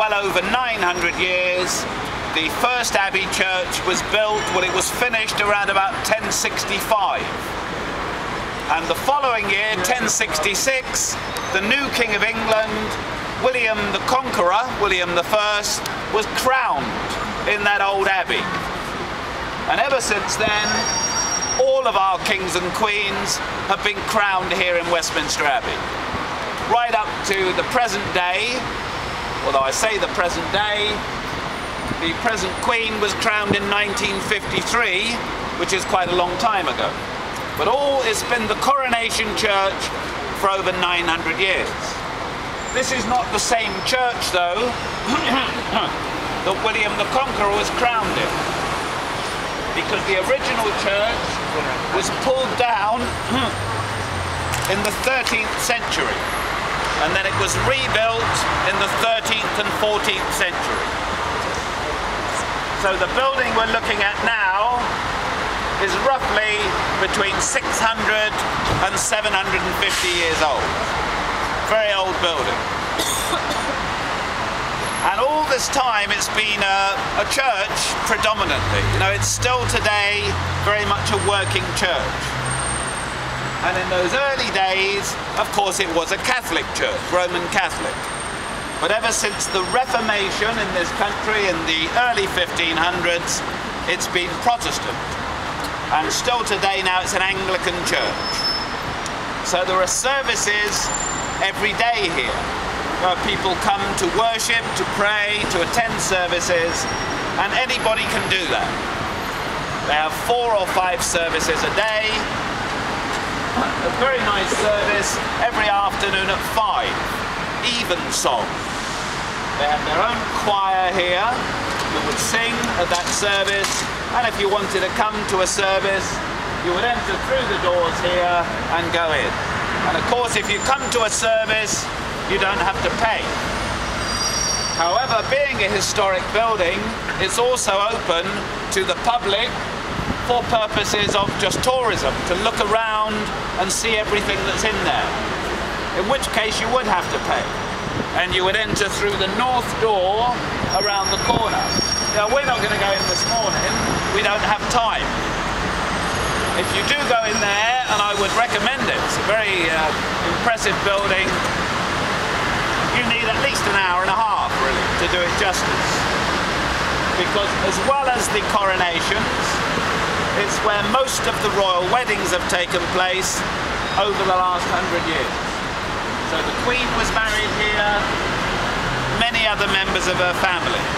well over 900 years. The first Abbey church was built, well, it was finished around about 1065. And the following year, 1066, the new King of England, William the Conqueror, William I, was crowned in that old abbey. And ever since then, all of our kings and queens have been crowned here in Westminster Abbey. Right up to the present day, although I say the present day, the present queen was crowned in 1953, which is quite a long time ago. But all it's been the coronation church for over 900 years. This is not the same church, though, that William the Conqueror was crowned in, because the original church was pulled down in the 13th century, and then it was rebuilt in the 13th and 14th century. So the building we're looking at now is roughly between 600 and 750 years old. Very old building. And all this time it's been a church predominantly. You know, it's still today very much a working church. And in those early days, of course, it was a Catholic church, Roman Catholic. But ever since the Reformation in this country in the early 1500s, it's been Protestant. And still today now it's an Anglican church. So there are services every day here. People come to worship, to pray, to attend services, and anybody can do that. They have 4 or 5 services a day. A very nice service every afternoon at 5, evensong. They have their own choir here who would sing at that service, and if you wanted to come to a service, you would enter through the doors here and go in. And of course, if you come to a service, you don't have to pay. However, being a historic building, it's also open to the public for purposes of just tourism, to look around and see everything that's in there, in which case you would have to pay. And you would enter through the north door around the corner. Now, we're not going to go in this morning, we don't have time. If you do go in there, and I would recommend it, it's a very impressive building, you need at least an hour and a half, really, to do it justice. Because as well as the coronations, it's where most of the royal weddings have taken place over the last 100 years. So the Queen was married here, many other members of her family.